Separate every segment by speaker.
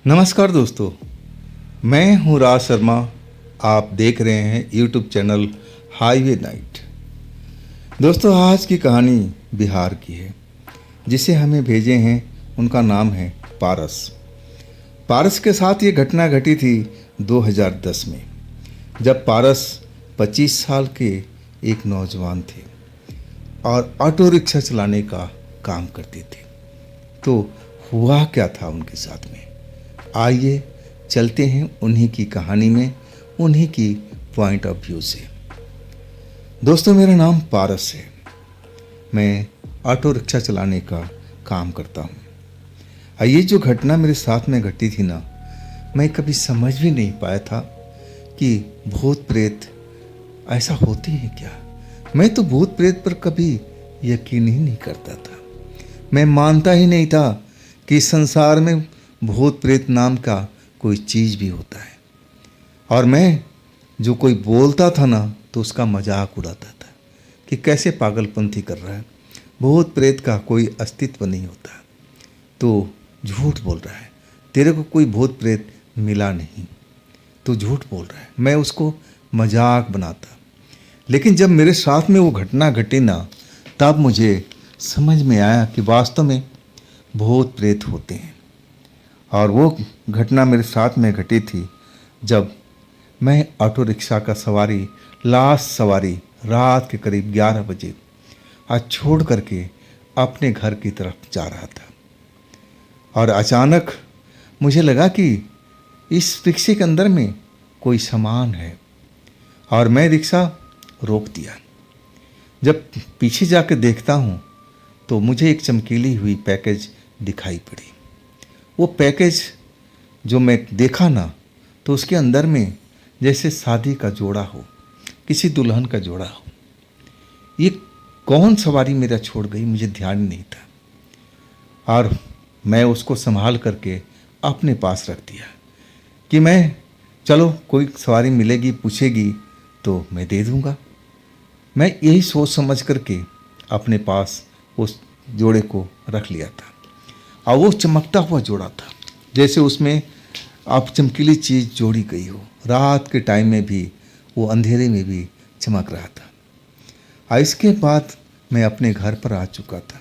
Speaker 1: नमस्कार दोस्तों, मैं हूं राज शर्मा। आप देख रहे हैं यूट्यूब चैनल हाईवे नाइट। दोस्तों, आज की कहानी बिहार की है। जिसे हमें भेजे हैं उनका नाम है पारस। पारस के साथ ये घटना घटी थी 2010 में, जब पारस 25 साल के एक नौजवान थे और ऑटो रिक्शा चलाने का काम करते थे। तो हुआ क्या था उनके साथ में, आइए चलते हैं उन्हीं की कहानी में, उन्हीं की पॉइंट ऑफ व्यू से। दोस्तों, मेरा नाम पारस है। मैं ऑटो रिक्शा चलाने का काम करता हूँ। ये जो घटना मेरे साथ में घटी थी ना, मैं कभी समझ भी नहीं पाया था कि भूत प्रेत ऐसा होते हैं क्या। मैं तो भूत प्रेत पर कभी यकीन ही नहीं करता था। मैं मानता ही नहीं था कि संसार में भूत प्रेत नाम का कोई चीज़ भी होता है। और मैं जो कोई बोलता था ना, तो उसका मजाक उड़ाता था कि कैसे पागलपंथी कर रहा है, भूत प्रेत का कोई अस्तित्व नहीं होता, तो झूठ बोल रहा है, तेरे को कोई भूत प्रेत मिला नहीं, तो झूठ बोल रहा है। मैं उसको मजाक बनाता। लेकिन जब मेरे साथ में वो घटना घटी ना, तब मुझे समझ में आया कि वास्तव में भूत प्रेत होते हैं। और वो घटना मेरे साथ में घटी थी जब मैं ऑटो रिक्शा का सवारी, लास्ट सवारी रात के करीब 11 बजे आज छोड़ करके अपने घर की तरफ जा रहा था। और अचानक मुझे लगा कि इस रिक्शे के अंदर में कोई सामान है, और मैं रिक्शा रोक दिया। जब पीछे जाकर देखता हूँ तो मुझे एक चमकीली हुई पैकेज दिखाई पड़ी। वो पैकेज जो मैं देखा ना, तो उसके अंदर में जैसे शादी का जोड़ा हो, किसी दुल्हन का जोड़ा हो। ये कौन सवारी मेरा छोड़ गई, मुझे ध्यान नहीं था। और मैं उसको संभाल करके अपने पास रख दिया कि मैं, चलो कोई सवारी मिलेगी, पूछेगी तो मैं दे दूँगा। मैं यही सोच समझ करके अपने पास उस जोड़े को रख लिया था। और वो चमकता हुआ जोड़ा था, जैसे उसमें आप चमकीली चीज़ जोड़ी गई हो। रात के टाइम में भी, वो अंधेरे में भी चमक रहा था। और इसके बाद मैं अपने घर पर आ चुका था।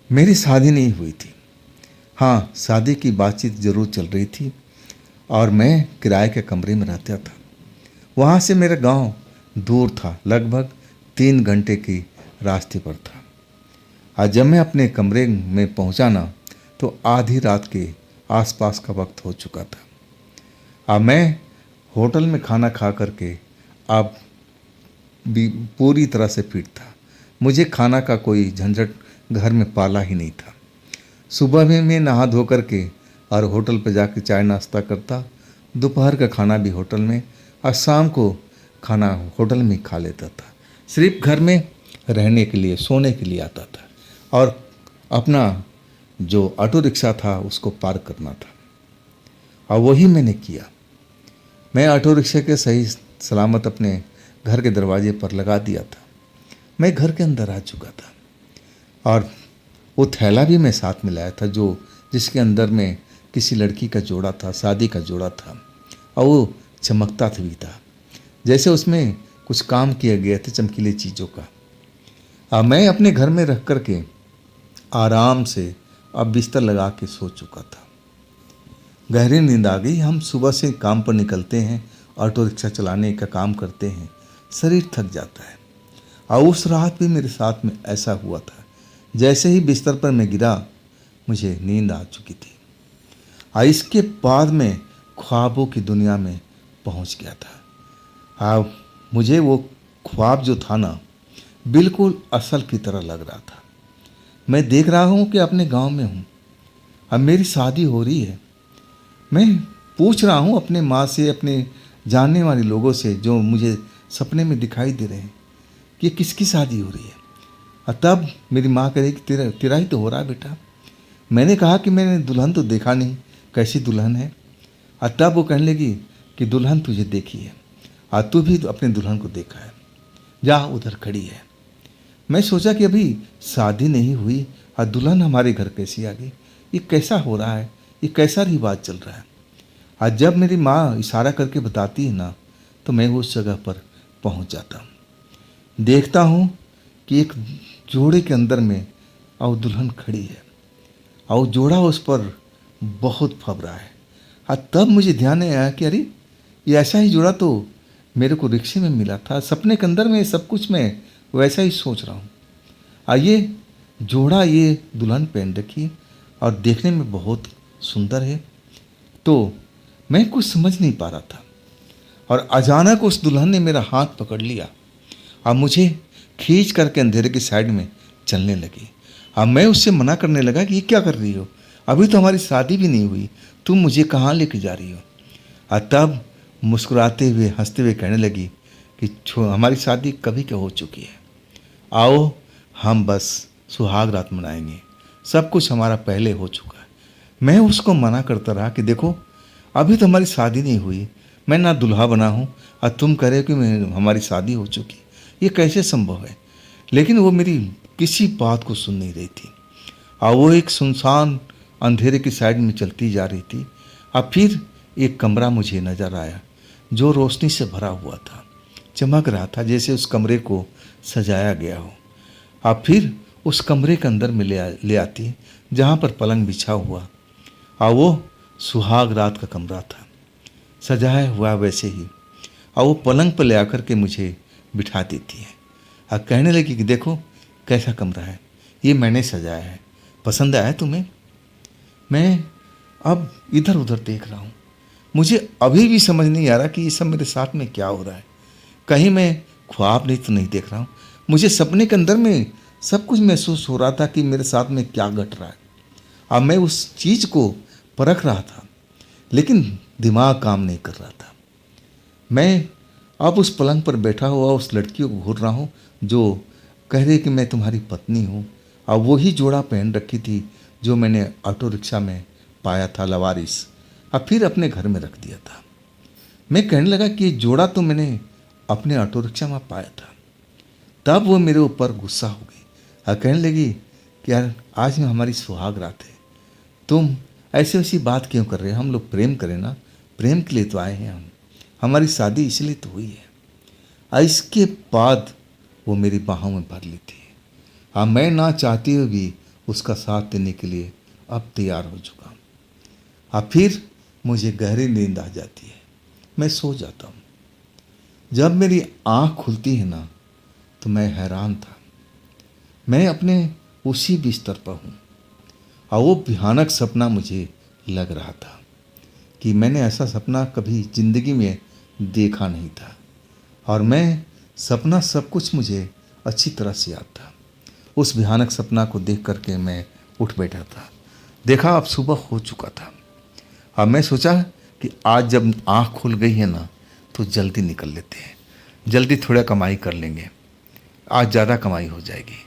Speaker 1: मेरी शादी नहीं हुई थी। हाँ, शादी की बातचीत ज़रूर चल रही थी, और मैं किराए के कमरे में रहता था। वहाँ से मेरा गांव दूर था, लगभग 3 घंटे की रास्ते पर था। आज जब मैं अपने कमरे में पहुंचा ना, तो आधी रात के आसपास का वक्त हो चुका था। अब मैं होटल में खाना खा करके अब भी पूरी तरह से फिट था। मुझे खाना का कोई झंझट घर में पाला ही नहीं था। सुबह में मैं नहा धो करके और होटल पर जाकर चाय नाश्ता करता, दोपहर का खाना भी होटल में, और शाम को खाना होटल में खा लेता था। सिर्फ घर में रहने के लिए, सोने के लिए आता था, और अपना जो ऑटो रिक्शा था उसको पार्क करना था। और वही मैंने किया। मैं ऑटो रिक्शा के सही सलामत अपने घर के दरवाजे पर लगा दिया था। मैं घर के अंदर आ चुका था, और वो थैला भी मैं साथ में लाया था, जो जिसके अंदर में किसी लड़की का जोड़ा था, शादी का जोड़ा था, और वो चमकता भी था, जैसे उसमें कुछ काम किया गया था चमकीली चीज़ों का। अब मैं अपने घर में रख कर के आराम से अब बिस्तर लगा के सो चुका था। गहरी नींद आ गई। हम सुबह से काम पर निकलते हैं, ऑटो रिक्शा चलाने का काम करते हैं, शरीर थक जाता है। और उस रात भी मेरे साथ में ऐसा हुआ था। जैसे ही बिस्तर पर मैं गिरा, मुझे नींद आ चुकी थी। और इसके बाद मैं ख्वाबों की दुनिया में पहुंच गया था। और मुझे वो ख्वाब जो था ना, बिल्कुल असल की तरह लग रहा था। मैं देख रहा हूँ कि अपने गांव में हूँ। अब मेरी शादी हो रही है। मैं पूछ रहा हूँ अपने माँ से, अपने जानने वाले लोगों से जो मुझे सपने में दिखाई दे रहे हैं, कि किसकी शादी हो रही है। और तब मेरी माँ कह रही कि तेरा ही तो हो रहा है बेटा। मैंने कहा कि मैंने दुल्हन तो देखा नहीं, कैसी दुल्हन है। और तब वो कहने लगी कि दुल्हन तुझे देखी है, और तू भी तो अपने दुल्हन को देखा है, जा उधर खड़ी है। मैं सोचा कि अभी शादी नहीं हुई और दुल्हन हमारे घर कैसी आ गई, ये कैसा हो रहा है, ये कैसा रिवाज चल रहा है। आज जब मेरी माँ इशारा करके बताती है ना, तो मैं उस जगह पर पहुंच जाता हूँ। देखता हूँ कि एक जोड़े के अंदर में और दुल्हन खड़ी है और जोड़ा उस पर बहुत फब रहा है। हाँ, तब मुझे ध्यान में आया कि अरे, ये ऐसा ही जोड़ा तो मेरे को रिक्शे में मिला था। सपने के अंदर में सब कुछ मैं वैसा ही सोच रहा हूँ। ये जोड़ा ये दुल्हन पहन रखी है और देखने में बहुत सुंदर है। तो मैं कुछ समझ नहीं पा रहा था और अचानक उस दुल्हन ने मेरा हाथ पकड़ लिया और मुझे खींच करके अंधेरे की साइड में चलने लगी। मैं उससे मना करने लगा कि ये क्या कर रही हो, अभी तो हमारी शादी भी नहीं हुई, तुम मुझे कहाँ लेके जा रही हो। तब मुस्कुराते हुए हंसते हुए कहने लगी कि हमारी शादी कभी क्या हो चुकी है, आओ हम बस सुहाग रात मनाएंगे, सब कुछ हमारा पहले हो चुका है। मैं उसको मना करता रहा कि देखो, अभी तो हमारी शादी नहीं हुई, मैं ना दुल्हा बना हूँ और तुम कह रहे हो कि हमारी शादी हो चुकी, ये कैसे संभव है। लेकिन वो मेरी किसी बात को सुन नहीं रही थी और वो एक सुनसान अंधेरे की साइड में चलती जा रही थी। अब फिर एक कमरा मुझे नज़र आया जो रोशनी से भरा हुआ था, चमक रहा था जैसे उस कमरे को सजाया गया हो। अब फिर उस कमरे के अंदर में ले आती जहाँ पर पलंग बिछा हुआ और वो सुहाग रात का कमरा था, सजाया हुआ वैसे ही। और वो पलंग पर ले आकर के मुझे बिठा देती है और कहने लगी कि देखो कैसा कमरा है, ये मैंने सजाया है, पसंद आया तुम्हें। मैं अब इधर उधर देख रहा हूँ, मुझे अभी भी समझ नहीं आ रहा कि ये सब मेरे साथ में क्या हो रहा है। कहीं मैं ख्वाब नहीं तो नहीं देख रहा हूँ। मुझे सपने के अंदर में सब कुछ महसूस हो रहा था कि मेरे साथ में क्या घट रहा है। अब मैं उस चीज़ को परख रहा था लेकिन दिमाग काम नहीं कर रहा था। मैं अब उस पलंग पर बैठा हुआ उस लड़की को घूर रहा हूँ जो कह रही कि मैं तुम्हारी पत्नी हूँ, और वही जोड़ा पहन रखी थी जो मैंने ऑटो रिक्शा में पाया था लवारिस, और फिर अपने घर में रख दिया था। मैं कहने लगा कि ये जोड़ा तो मैंने अपने ऑटो रिक्शा में पाया था। तब वो मेरे ऊपर गुस्सा हो गई और कहने लगी कि यार, आज में हमारी सुहाग रात है, तुम ऐसी वैसी बात क्यों कर रहे हो, हम लोग प्रेम करें ना, प्रेम के लिए तो आए हैं हम, हमारी शादी इसलिए तो हुई है। और इसके बाद वो मेरी बाहों में भर ली थी। हाँ, मैं ना चाहते हुए भी उसका साथ देने के लिए अब तैयार हो चुका हूँ। और फिर मुझे गहरी नींद आ जाती है, मैं सो जाता हूँ। जब मेरी आँख खुलती है ना, तो मैं हैरान था। मैं अपने उसी बिस्तर पर हूँ और वो भयानक सपना मुझे लग रहा था कि मैंने ऐसा सपना कभी ज़िंदगी में देखा नहीं था। और मैं सपना सब कुछ मुझे अच्छी तरह से याद था। उस भयानक सपना को देख करके मैं उठ बैठा था। देखा अब सुबह हो चुका था। अब मैं सोचा कि आज जब आँख खुल गई है ना, तो जल्दी निकल लेते हैं, जल्दी थोड़ा कमाई कर लेंगे, आज ज़्यादा कमाई हो जाएगी।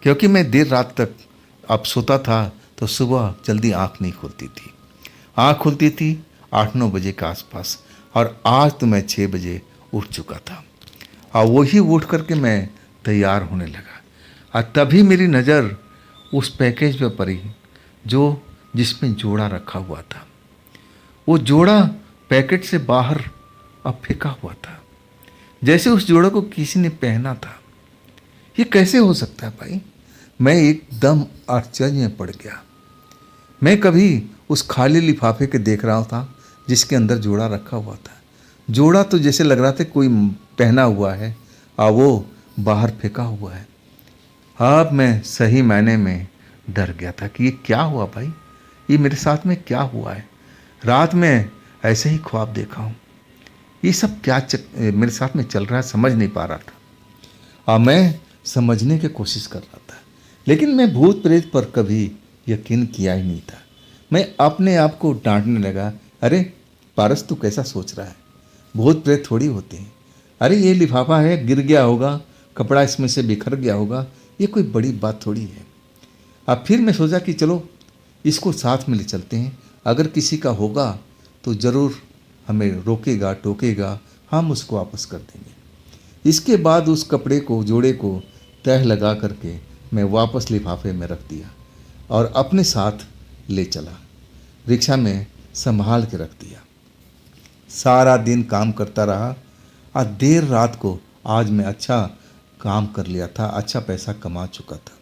Speaker 1: क्योंकि मैं देर रात तक अब सोता था तो सुबह जल्दी आँख नहीं खुलती थी। आँख खुलती थी 8-9 बजे के आसपास, और आज तो मैं 6 बजे उठ चुका था। और वही उठ करके मैं तैयार होने लगा और तभी मेरी नज़र उस पैकेज पे पड़ी जो जिसमें जोड़ा रखा हुआ था। वो जोड़ा पैकेट से बाहर अब फेंका हुआ था, जैसे उस जोड़े को किसी ने पहना था। ये कैसे हो सकता है भाई? मैं एकदम आश्चर्य में पड़ गया। मैं कभी उस खाली लिफाफे के देख रहा था जिसके अंदर जोड़ा रखा हुआ था। जोड़ा तो जैसे लग रहा था कोई पहना हुआ है और वो बाहर फेंका हुआ है। अब मैं सही मायने में डर गया था कि ये क्या हुआ भाई, ये मेरे साथ में क्या हुआ है। रात में ऐसे ही ख्वाब देखा हूँ, ये सब क्या मेरे साथ में चल रहा है, समझ नहीं पा रहा था। और मैं समझने की कोशिश कर रहा था, लेकिन मैं भूत प्रेत पर कभी यकीन किया ही नहीं था। मैं अपने आप को डांटने लगा, अरे पारस तू कैसा सोच रहा है, भूत प्रेत थोड़ी होते हैं। अरे ये लिफाफा है, गिर गया होगा, कपड़ा इसमें से बिखर गया होगा, ये कोई बड़ी बात थोड़ी है। अब फिर मैं सोचा कि चलो इसको साथ में ले चलते हैं, अगर किसी का होगा तो ज़रूर हमें रोकेगा टोकेगा, हम उसको वापस कर देंगे। इसके बाद उस कपड़े को, जोड़े को तह लगा करके मैं वापस लिफाफे में रख दिया और अपने साथ ले चला। रिक्शा में संभाल के रख दिया। सारा दिन काम करता रहा और देर रात को आज मैं अच्छा काम कर लिया था, अच्छा पैसा कमा चुका था।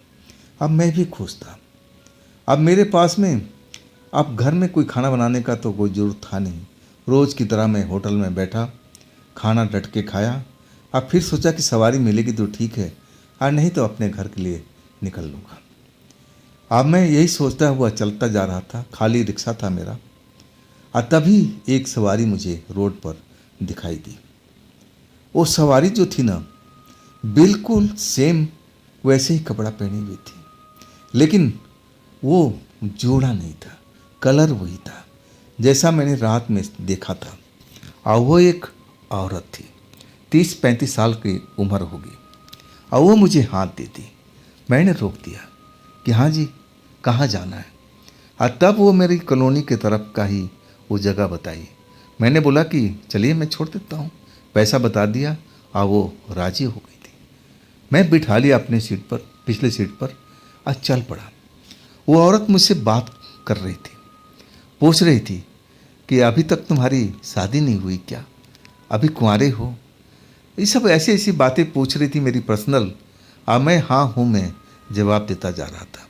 Speaker 1: अब मैं भी खुश था। अब मेरे पास में अब घर में कोई खाना बनाने का तो कोई ज़रूरत था नहीं। रोज़ की तरह मैं होटल में बैठा, खाना डट के खाया। अब फिर सोचा कि सवारी मिलेगी तो ठीक है, और नहीं तो अपने घर के लिए निकल लूँगा। अब मैं यही सोचता हुआ चलता जा रहा था, खाली रिक्शा था मेरा। और तभी एक सवारी मुझे रोड पर दिखाई दी। वो सवारी जो थी ना, बिल्कुल सेम वैसे ही कपड़ा पहनी हुई थी, लेकिन वो जोड़ा नहीं था, कलर वही था जैसा मैंने रात में देखा था। और वो एक औरत थी, 30-35 साल की उम्र होगी। और वो मुझे हाथ देती। मैंने रोक दिया कि हाँ जी, कहाँ जाना है। और तब वो मेरी कॉलोनी के तरफ का ही वो जगह बताई। मैंने बोला कि चलिए मैं छोड़ देता हूँ, पैसा बता दिया और वो राजी हो गई थी। मैं बिठा लिया अपने सीट पर, पिछले सीट पर, और चल पड़ा। वो औरत मुझसे बात कर रही थी, पूछ रही थी कि अभी तक तुम्हारी शादी नहीं हुई क्या, अभी कुंवारे हो। ये सब ऐसी ऐसी बातें पूछ रही थी मेरी पर्सनल। अब मैं हाँ हूँ में जवाब देता जा रहा था।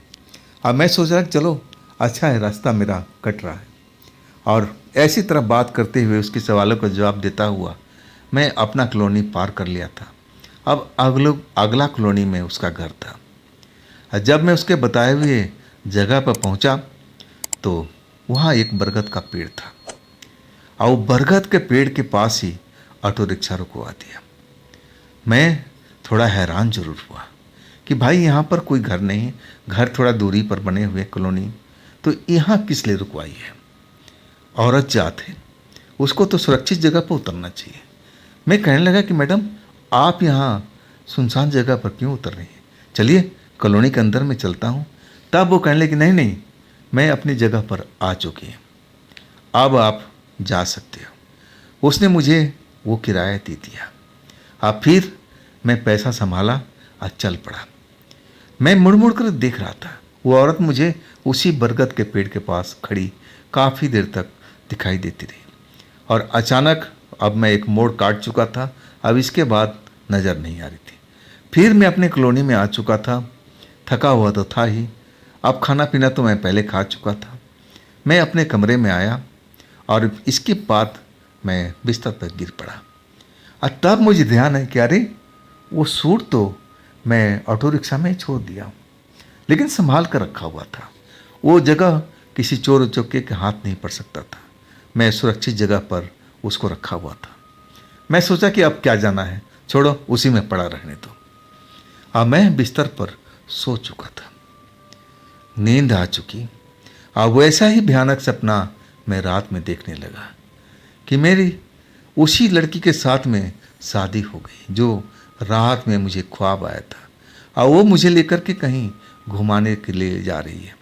Speaker 1: अब मैं सोच रहा कि चलो अच्छा है, रास्ता मेरा कट रहा है। और ऐसी तरह बात करते हुए उसके सवालों का जवाब देता हुआ मैं अपना कॉलोनी पार कर लिया था। अब अगला कॉलोनी में उसका घर था। और जब मैं उसके बताए हुए जगह पर पहुंचा तो वहाँ एक बरगद का पेड़ था। और वो बरगद के पेड़ के पास ही ऑटो रिक्शा रुकवा दिया। मैं थोड़ा हैरान जरूर हुआ कि भाई यहाँ पर कोई घर नहीं, घर थोड़ा दूरी पर बने हुए कॉलोनी, तो यहाँ किस लिए रुकवाई है। औरत जात है, उसको तो सुरक्षित जगह पर उतरना चाहिए। मैं कहने लगा कि मैडम आप यहाँ सुनसान जगह पर क्यों उतर रही हैं, चलिए कॉलोनी के अंदर में चलता हूँ। तब वो कहने लगी नहीं नहीं, मैं अपनी जगह पर आ चुकी हूँ, अब आप जा सकते हो। उसने मुझे वो किराया दे दिया। अब फिर मैं पैसा संभाला और चल पड़ा। मैं मुड़ मुड़ कर देख रहा था। वो औरत मुझे उसी बरगद के पेड़ के पास खड़ी काफ़ी देर तक दिखाई देती रही। और अचानक अब मैं एक मोड़ काट चुका था, अब इसके बाद नज़र नहीं आ रही थी। फिर मैं अपने कॉलोनी में आ चुका था। थका हुआ तो था ही, अब खाना पीना तो मैं पहले खा चुका था। मैं अपने कमरे में आया और इसके बाद मैं बिस्तर पर गिर पड़ा। और तब मुझे ध्यान है कि अरे वो सूट तो मैं ऑटो रिक्शा में ही छोड़ दिया हूँ, लेकिन संभाल कर रखा हुआ था। वो जगह किसी चोर उचक्के के हाथ नहीं पड़ सकता था। मैं सुरक्षित जगह पर उसको रखा हुआ था। मैं सोचा कि अब क्या जाना है, छोड़ो उसी में पड़ा रहने दो। अब मैं बिस्तर पर सो चुका था, नींद आ चुकी। अब वैसा ही भयानक सपना मैं रात में देखने लगा कि मेरी उसी लड़की के साथ में शादी हो गई जो रात में मुझे ख्वाब आया था। और वो मुझे लेकर के कहीं घुमाने के लिए जा रही है।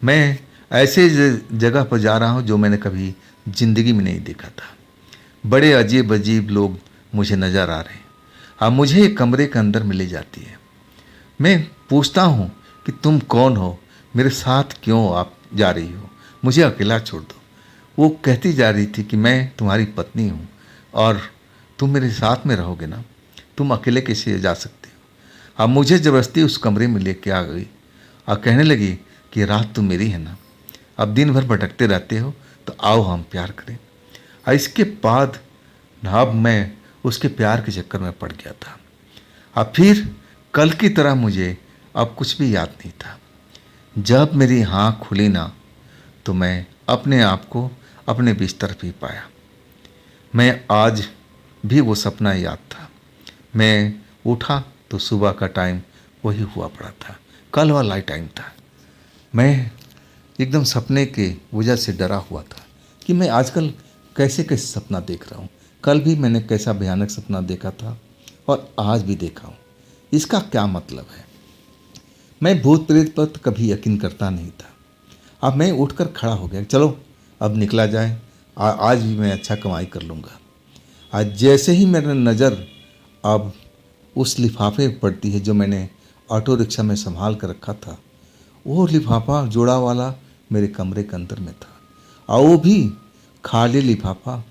Speaker 1: मैं ऐसे जगह पर जा रहा हूँ जो मैंने कभी ज़िंदगी में नहीं देखा था। बड़े अजीब अजीब लोग मुझे नज़र आ रहे हैं। अब मुझे एक कमरे के अंदर में ले जाती है। मैं पूछता हूँ कि तुम कौन हो, मेरे साथ क्यों आप जा रही हो, मुझे अकेला छोड़ दो। वो कहती जा रही थी कि मैं तुम्हारी पत्नी हूँ और तुम मेरे साथ में रहोगे ना, तुम अकेले कैसे जा सकते हो। अब मुझे ज़बरदस्ती उस कमरे में लेके आ गई और कहने लगी कि रात तो मेरी है ना, अब दिन भर भटकते रहते हो, तो आओ हम प्यार करें। और इसके बाद अब मैं उसके प्यार के चक्कर में पड़ गया था। अब फिर कल की तरह मुझे अब कुछ भी याद नहीं था। जब मेरी आँख खुली ना, तो मैं अपने आप को अपने बिस्तर पे पाया। मैं आज भी वो सपना याद था। मैं उठा तो सुबह का टाइम वही हुआ पड़ा था, कल वाला ही टाइम था। मैं एकदम सपने के वजह से डरा हुआ था कि मैं आजकल कैसे कैसे सपना देख रहा हूँ। कल भी मैंने कैसा भयानक सपना देखा था और आज भी देखा हूँ, इसका क्या मतलब है। मैं भूत प्रेत पर कभी यकीन करता नहीं था। अब मैं उठकर खड़ा हो गया, चलो अब निकला जाए, आज भी मैं अच्छा कमाई कर लूँगा। आज जैसे ही मेरी नज़र अब उस लिफाफे पड़ती है जो मैंने ऑटो रिक्शा में संभाल कर रखा था, वो लिफाफा जोड़ा वाला मेरे कमरे के अंदर में था। और वो भी खाली लिफाफा।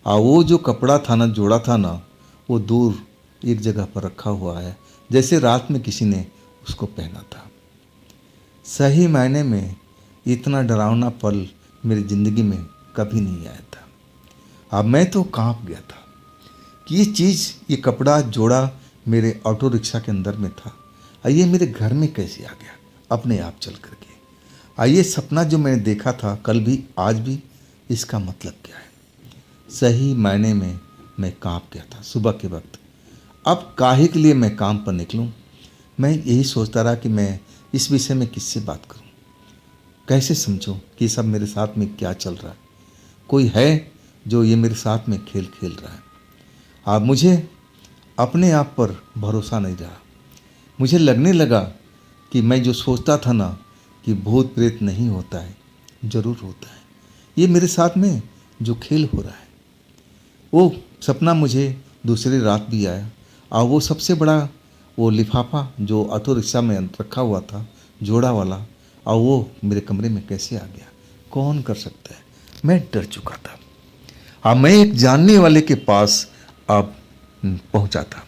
Speaker 1: और वो जो कपड़ा था ना, जोड़ा था ना, वो दूर एक जगह पर रखा हुआ है, जैसे रात में किसी ने उसको पहना था। सही मायने में इतना डरावना पल मेरी ज़िंदगी में कभी नहीं आया था। अब मैं तो कांप गया था कि ये चीज़, ये कपड़ा जोड़ा मेरे ऑटो रिक्शा के अंदर में था, और ये मेरे घर में कैसे आ गया अपने आप चल करके। और ये सपना जो मैंने देखा था कल भी आज भी, इसका मतलब क्या है? सही मायने में मैं कांप गया था सुबह के वक्त। अब काहे के लिए मैं काम पर निकलूं? मैं यही सोचता रहा कि मैं इस विषय में किससे बात करूं, कैसे समझूं कि सब मेरे साथ में क्या चल रहा है। कोई है जो ये मेरे साथ में खेल खेल रहा है। अब मुझे अपने आप पर भरोसा नहीं रहा। मुझे लगने लगा कि मैं जो सोचता था ना कि भूत प्रेत नहीं होता है, ज़रूर होता है। ये मेरे साथ में जो खेल हो रहा है, वो सपना मुझे दूसरी रात भी आया। और वो सबसे बड़ा वो लिफाफा जो ऑटो रिक्शा में रखा हुआ था, जोड़ा वाला, और वो मेरे कमरे में कैसे आ गया, कौन कर सकता है? मैं डर चुका था। अब मैं एक जानने वाले के पास अब पहुंचा था।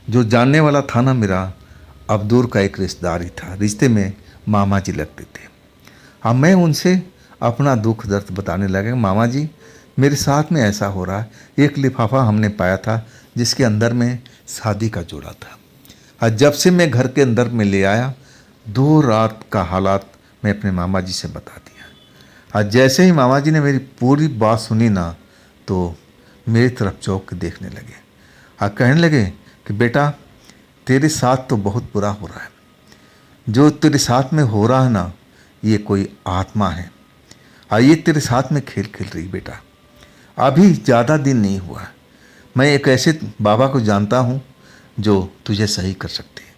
Speaker 1: जो जानने वाला था ना मेरा, अब दूर का एक रिश्तेदार ही था। रिश्ते में मामा जी लगते थे। अब मैं उनसे अपना दुख दर्द बताने लगा। मामा जी, मेरे साथ में ऐसा हो रहा है, एक लिफाफा हमने पाया था जिसके अंदर में शादी का जोड़ा था, और जब से मैं घर के अंदर में ले आया, 2 रात का हालात मैं अपने मामा जी से बता दिया। और जैसे ही मामा जी ने मेरी पूरी बात सुनी ना, तो मेरी तरफ चौंक के देखने लगे और कहने लगे कि बेटा, तेरे साथ तो बहुत बुरा हो रहा है। जो तेरे साथ में हो रहा है ना, ये कोई आत्मा है, और ये तेरे साथ में खेल खेल रही बेटा। अभी ज़्यादा दिन नहीं हुआ, मैं एक ऐसे बाबा को जानता हूँ जो तुझे सही कर सकते हैं,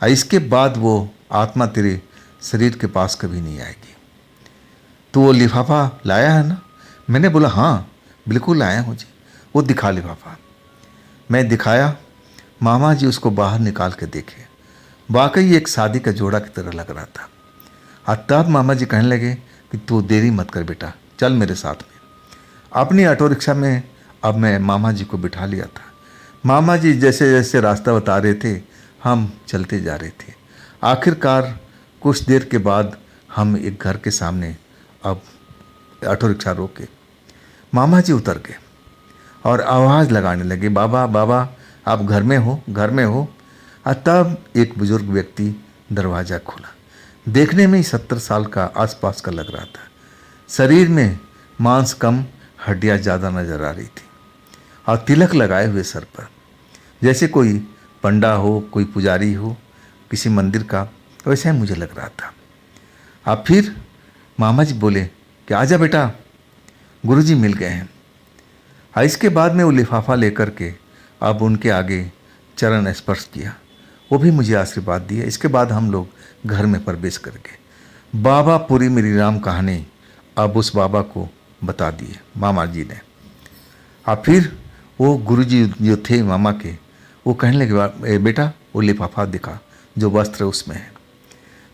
Speaker 1: और इसके बाद वो आत्मा तेरे शरीर के पास कभी नहीं आएगी। तो वो लिफाफा लाया है ना? मैंने बोला हाँ बिल्कुल लाया हूँ जी। वो दिखा लिफाफा। मैं दिखाया, मामा जी उसको बाहर निकाल के देखे। वाकई एक शादी का जोड़ा की तरह लग रहा था। और तब मामा जी कहने लगे कि तू देरी मत कर बेटा, चल मेरे साथ में। अपनी ऑटो रिक्शा में अब मैं मामा जी को बिठा लिया था। मामा जी जैसे जैसे रास्ता बता रहे थे, हम चलते जा रहे थे। आखिरकार कुछ देर के बाद हम एक घर के सामने अब ऑटो रिक्शा रोक के मामा जी उतर गए और आवाज़ लगाने लगे, बाबा बाबा आप घर में हो, घर में हो। और तब एक बुजुर्ग व्यक्ति दरवाज़ा खोला। देखने में ही 70 साल का आसपास का लग रहा था। शरीर में मांस कम, हड्डियाँ ज़्यादा नजर आ रही थी, और तिलक लगाए हुए सर पर, जैसे कोई पंडा हो, कोई पुजारी हो किसी मंदिर का, वैसा ही मुझे लग रहा था। अब फिर मामा जी बोले कि आजा बेटा, गुरुजी मिल गए हैं। और इसके बाद में वो लिफाफा लेकर के अब उनके आगे चरण स्पर्श किया। वो भी मुझे आशीर्वाद दिया। इसके बाद हम लोग घर में प्रवेश करके बाबा पूरी मेरी राम कहानी अब उस बाबा को बता दिए मामा जी ने। और फिर वो गुरुजी जो थे मामा के, वो कहने लगे बेटा वो लिफाफा दिखा जो वस्त्र उसमें है।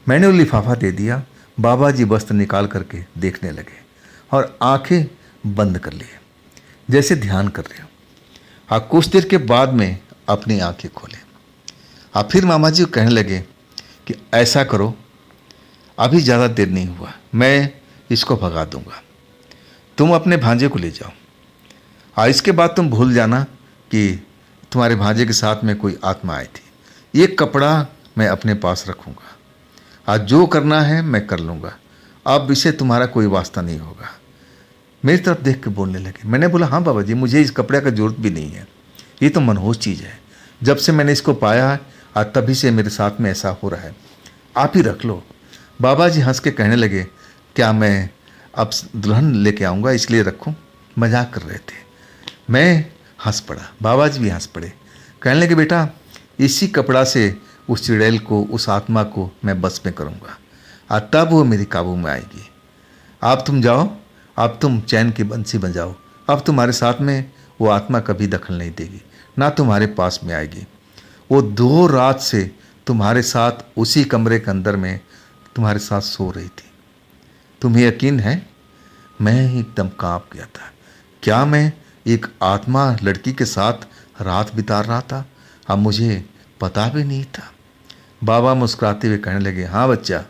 Speaker 1: मैंने वो लिफाफा दे दिया। बाबा जी वस्त्र निकाल करके देखने लगे और आंखें बंद कर लिए जैसे ध्यान कर रहे हो। हाँ, कुछ देर के बाद में अपनी आंखें खोले। हाँ, फिर मामा जी कहने लगे कि ऐसा करो, अभी ज़्यादा देर नहीं हुआ, मैं इसको भगा दूंगा, तुम अपने भांजे को ले जाओ। हाँ, इसके बाद तुम भूल जाना कि तुम्हारे भांजे के साथ में कोई आत्मा आई थी। ये कपड़ा मैं अपने पास रखूँगा, आज जो करना है मैं कर लूँगा, अब इसे तुम्हारा कोई वास्ता नहीं होगा। मेरी तरफ देख के बोलने लगे। मैंने बोला हाँ बाबा जी, मुझे इस कपड़े का जरूरत भी नहीं है, ये तो मनहूस चीज़ है। जब से मैंने इसको पाया है और तभी से मेरे साथ में ऐसा हो रहा है, आप ही रख लो। बाबा जी हंस के कहने लगे, क्या मैं अब दुल्हन लेके आऊँगा इसलिए रखूँ? मजाक कर रहे थे। मैं हंस पड़ा, बाबा जी भी हंस पड़े। कहने लगे बेटा, इसी कपड़ा से उस चुड़ैल को, उस आत्मा को मैं बस में करूँगा और तब वो मेरी काबू में आएगी। आप तुम जाओ, अब तुम चैन की बंसी बजाओ, अब तुम्हारे साथ में वो आत्मा कभी दखल नहीं देगी, ना तुम्हारे पास में आएगी। वो 2 रात से तुम्हारे साथ उसी कमरे के अंदर में तुम्हारे साथ सो रही थी। तुम्हें यकीन है? मैं एकदम कांप गया था। क्या मैं एक आत्मा लड़की के साथ रात बिता रहा था? अब मुझे पता भी नहीं था। बाबा मुस्कुराते हुए कहने लगे, हाँ बच्चा,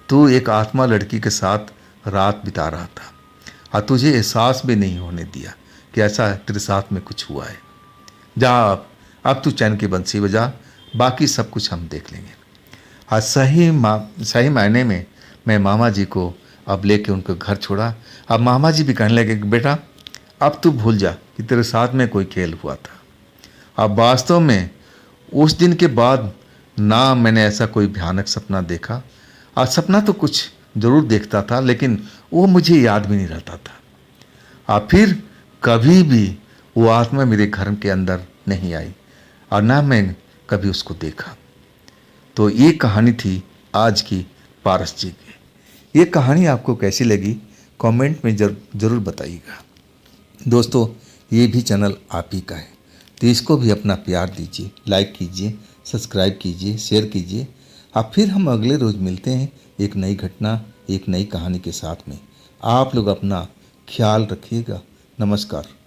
Speaker 1: तू एक आत्मा लड़की के साथ रात बिता रहा था और तुझे एहसास भी नहीं होने दिया कि ऐसा तेरे साथ में कुछ हुआ है। जा अब तू चैन की बंसी बजा, बाकी सब कुछ हम देख लेंगे। आज सही मायने में मैं मामा जी को अब लेके उनको घर छोड़ा। अब मामा जी भी कहने लगे कि बेटा, अब तू भूल जा कि तेरे साथ में कोई खेल हुआ था। अब वास्तव में उस दिन के बाद ना मैंने ऐसा कोई भयानक सपना देखा। और सपना तो कुछ जरूर देखता था, लेकिन वो मुझे याद भी नहीं रहता था। और फिर कभी भी वो आत्मा मेरे घर के अंदर नहीं आई और ना मैं कभी उसको देखा। तो ये कहानी थी आज की पारस जी की। ये कहानी आपको कैसी लगी कमेंट में ज़रूर बताइएगा। दोस्तों, ये भी चैनल आप ही का है, तो इसको भी अपना प्यार दीजिए, लाइक कीजिए, सब्सक्राइब कीजिए, शेयर कीजिए। अब फिर हम अगले रोज़ मिलते हैं एक नई घटना, एक नई कहानी के साथ में। आप लोग अपना ख्याल रखिएगा। नमस्कार।